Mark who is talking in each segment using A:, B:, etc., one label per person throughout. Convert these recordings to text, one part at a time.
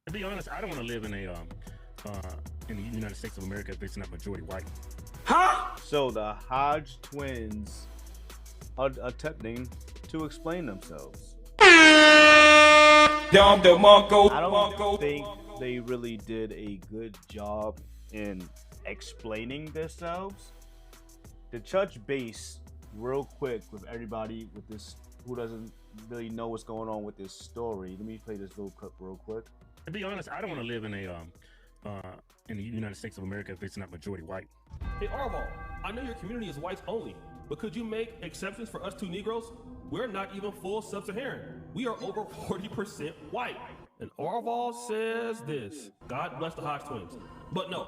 A: To be honest, I don't want to live in the United States of America if it's not majority white.
B: Huh? So the Hodge twins are attempting to explain themselves. I don't think they really did a good job in explaining themselves. To touch base real quick with everybody with this who doesn't really know what's going on with this story, let me play this little clip real quick.
A: To be honest, I don't want to live in the United States of America if it's not majority white.
C: Hey Arvo, I know your community is whites only, but could you make exceptions for us two Negroes? We're not even full sub-Saharan. We are over 40% white. And Arval says this: God bless the Hodge twins. But no.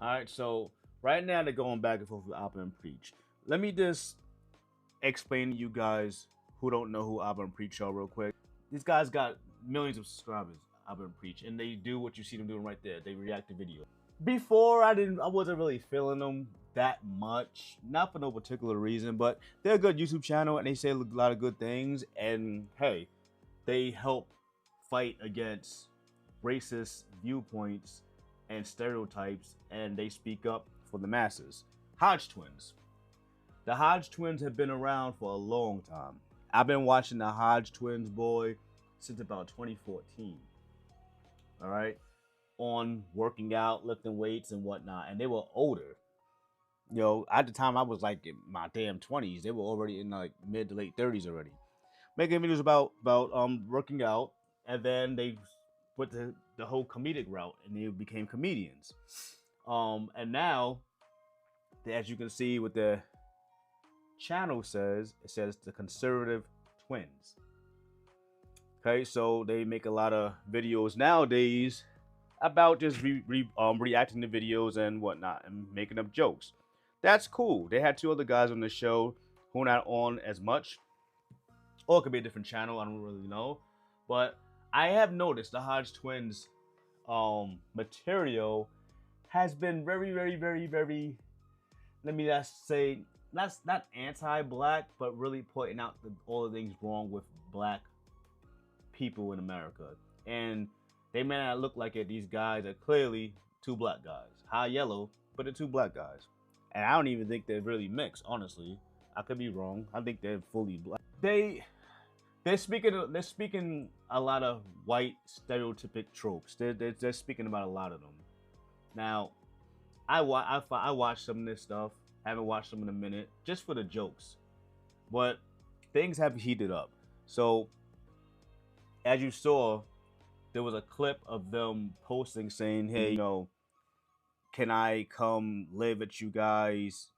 B: Alright, so right now they're going back and forth with Abba and Preach. Let me just explain to you guys who don't know who Abba and Preach are real quick. These guys got millions of subscribers, Abba and Preach, and they do what you see them doing right there. They react to video. Before I wasn't really feeling them that much, not for no particular reason, but they're a good YouTube channel and they say a lot of good things, and hey, they help fight against racist viewpoints and stereotypes, and they speak up for the masses. Hodge twins. The Hodge twins have been around for a long time. I've been watching the Hodge twins, boy, since about 2014. All right, on working out, lifting weights and whatnot, and they were older. You know, at the time I was like in my damn 20s. They were already in like mid to late 30s already, making videos about working out, and then they put the whole comedic route and they became comedians. And now, as you can see what the channel says, it says the Conservative Twins. Okay, so they make a lot of videos nowadays about just reacting to videos and whatnot and making up jokes. That's cool. They had two other guys on the show who are not on as much, or it could be a different channel. I don't really know, but I have noticed the Hodge twins material has been very, let me just say, not anti-black, but really pointing out all the things wrong with black people in America. And they may not look like it. These guys are clearly two black guys. High yellow, but they're two black guys. And I don't even think they're really mixed, honestly. I could be wrong. I think they're fully black. They're speaking a lot of white stereotypic tropes. They're speaking about a lot of them. Now, I watched some of this stuff. Haven't watched them in a minute, just for the jokes. But things have heated up. So, as you saw, there was a clip of them posting saying, hey, you know, can I come live at you guys'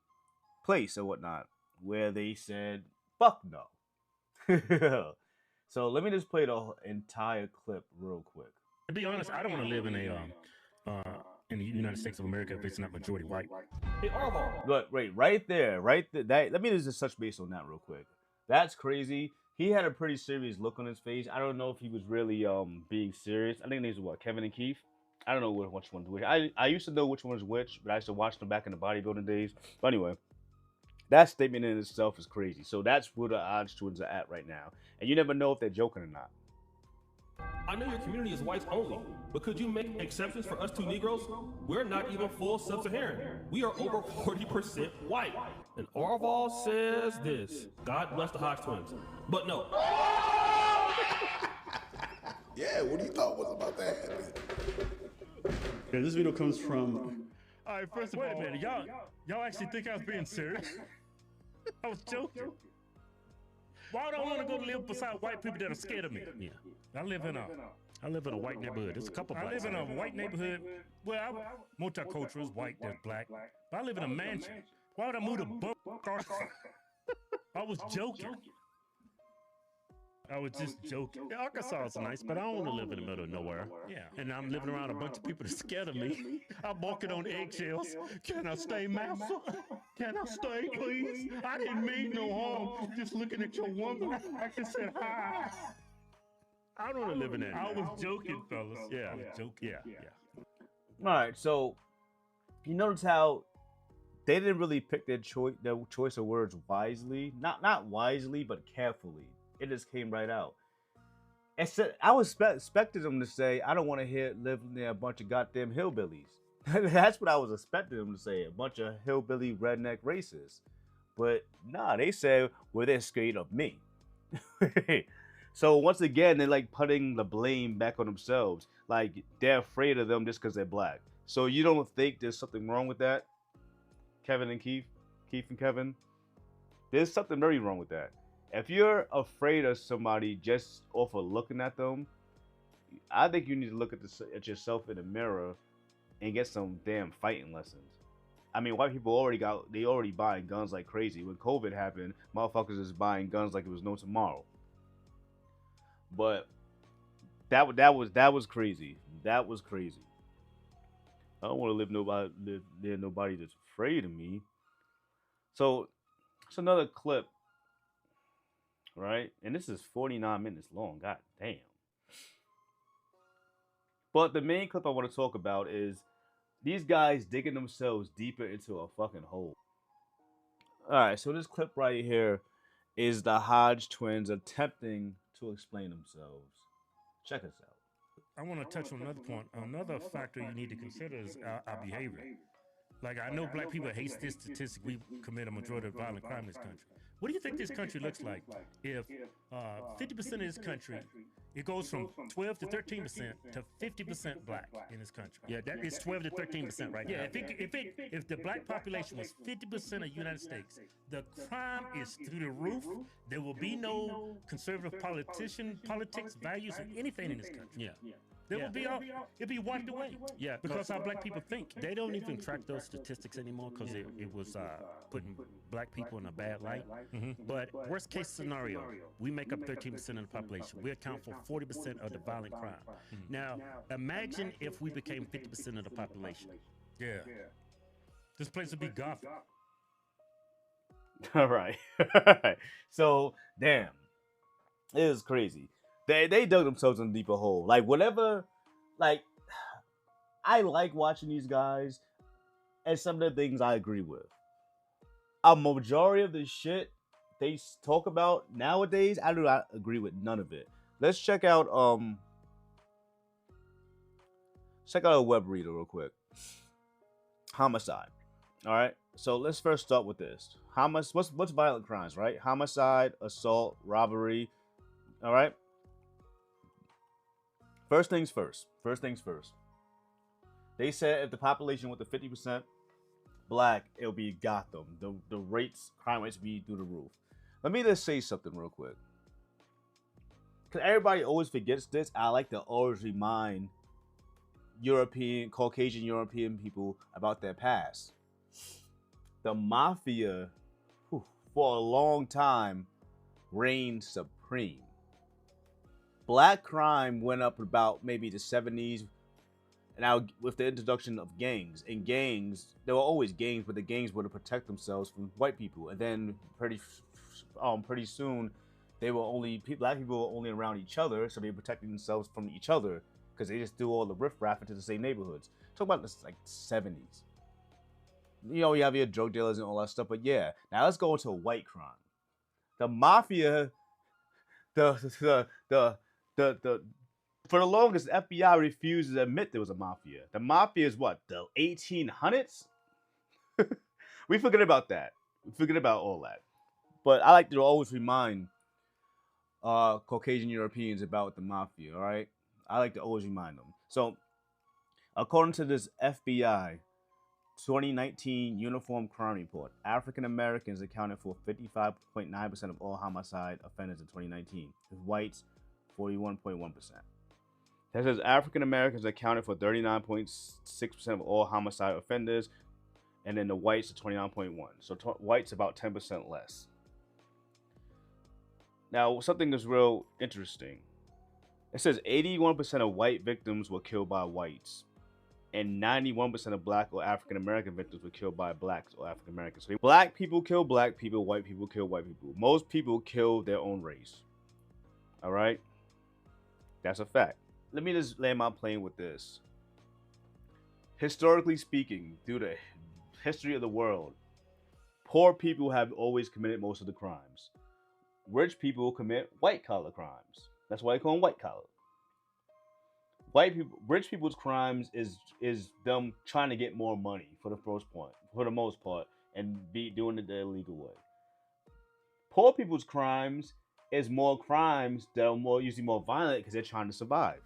B: place or whatnot? Where they said, fuck no. So let me just play the entire clip real quick.
A: To be honest, I don't want to live in the United States of America if it's not majority white.
C: Hey Arvo.
B: But wait, right there, let me just touch base on that real quick. That's crazy. He had a pretty serious look on his face. I don't know if he was really being serious. I think these are what, Kevin and Keith? I don't know which one's which. I used to know which one was which, but I used to watch them back in the bodybuilding days. But anyway, that statement in itself is crazy. So that's where the Hodge twins are at right now. And you never know if they're joking or not.
C: I know your community is whites only, but could you make exceptions for us two Negroes? We're not even full sub-Saharan. We are over 40% white. And Arval says this: God bless the Hodge twins. But no.
D: Yeah, what do you thought was about that?
E: Yeah, this video comes from.
A: All right, first of all, wait a minute, y'all actually think I was being serious? I was joking. Why would I want to go live beside white people that are scared of me? Yeah, I live in a white neighborhood. There's a couple blacks. I live in a white neighborhood. Well, multicultural is white, there's black. But I live in a mansion. Why would I move to Arkansas? I was joking. I was just joking. Yeah, Arkansas is nice, but I don't want to live in the middle of nowhere. Yeah, and I'm living around a bunch of people that are scared of me. I'm walking on eggshells. Can I stay, master? Can I stay, please? I didn't mean no harm. Just looking at your woman, I just said hi. I don't want to live in that. I was joking, fellas. Yeah, I was joking. Yeah.
B: All right, so you notice how they didn't really pick their choice of words wisely. Not wisely, but carefully. It just came right out. I was expecting them to say, "I don't want to live near a bunch of goddamn hillbillies." That's what I was expecting them to say, a bunch of hillbilly redneck racists. But nah, they said, "Well, they're scared of me." So once again, they're like putting the blame back on themselves. Like they're afraid of them just because they're black. So you don't think there's something wrong with that, Kevin and Keith, Keith and Kevin? There's something very wrong with that. If you're afraid of somebody just off of looking at them, I think you need to look at yourself in the mirror and get some damn fighting lessons. I mean, white people already buying guns like crazy. When COVID happened, motherfuckers is buying guns like it was no tomorrow. But that was crazy. That was crazy. I don't want to live near nobody that's afraid of me. So it's another clip, right? And this is 49 minutes long. God damn. But the main clip I want to talk about is these guys digging themselves deeper into a fucking hole. All right, so this clip right here is the Hodge twins attempting to explain themselves. Check us out.
A: I want to touch on another point. Another factor you need to consider is our behavior. Like, I know black people hate this statistic. We commit a majority of violent crime in this country. What do you think this country looks like if 50% of this country, it goes from 12 to 13% to 50% black in this country? Yeah, that is 12 to 13% right now. If the black population was 50% of the United States, the crime is through the roof. There will be no conservative politics, values, or anything in this country. Yeah. There will be it'd be wiped away. Yeah, because how black people think. They don't even track those statistics anymore because it was putting black people in a bad light. But worst case scenario, we make up 13% of the population. We account for 40% of the violent crime. Now, imagine if we became 50% of the population. Yeah. This place would be Gotham.
B: All right. So, damn. It is crazy. They dug themselves in a deeper hole. Like, whatever, like, I like watching these guys, and some of the things I agree with. A majority of the shit they talk about nowadays, I do not agree with none of it. Let's check out a web reader real quick. Homicide. All right. So let's first start with this. What's violent crimes, right? Homicide, assault, robbery. All right. First things first. They said if the population went to 50% black, it'll be Gotham. The crime rates be through the roof. Let me just say something real quick. Because everybody always forgets this. I like to always remind Caucasian European people about their past. The mafia, for a long time, reigned supreme. Black crime went up about maybe the 70s. Now, with the introduction of gangs, there were always gangs, but the gangs were to protect themselves from white people. And then pretty soon, black people were only around each other, so they protected themselves from each other because they just threw all the riffraff into the same neighborhoods. Talk about this like 70s. You know, you have your drug dealers and all that stuff, but yeah. Now let's go into white crime. The mafia, for the longest, the FBI refused to admit there was a mafia. The mafia is what, the 1800s? We forget about that. We forget about all that. But I like to always remind Caucasian Europeans about the mafia, all right? I like to always remind them. So, according to this FBI 2019 Uniform Crime Report, African Americans accounted for 55.9% of all homicide offenders in 2019, with whites 41.1%. That says African Americans accounted for 39.6% of all homicide offenders, and then the whites are 29.1%. So whites about 10% less. Now, something that's real interesting. It says 81% of white victims were killed by whites, and 91% of black or African American victims were killed by blacks or African Americans. So black people kill black people, white people kill white people. Most people kill their own race. All right? That's a fact. Let me just land my plane with this. Historically speaking, through the history of the world, poor people have always committed most of the crimes. Rich people commit white collar crimes. That's why they call them white collar. White people, rich people's crimes is them trying to get more money for the most part, and be doing it the illegal way. Poor people's crimes is more crimes that are usually more violent because they're trying to survive.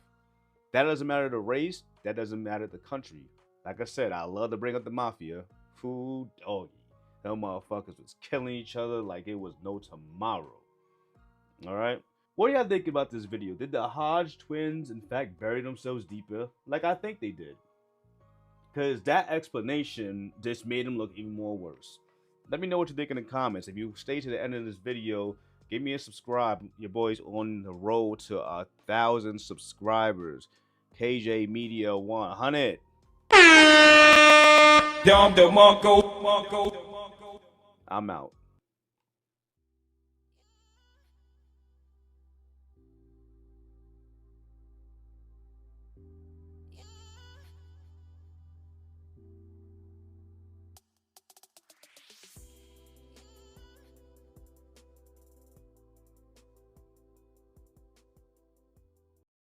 B: That doesn't matter the race. That doesn't matter the country. Like I said, I love to bring up the mafia. Food doggy. Them motherfuckers was killing each other like it was no tomorrow. All right. What do y'all think about this video? Did the Hodge twins, in fact, bury themselves deeper? Like I think they did. Because that explanation just made them look even more worse. Let me know what you think in the comments. If you stay to the end of this video, give me a subscribe. Your boy's on the road to 1,000 subscribers. KJ Media 100. I'm out.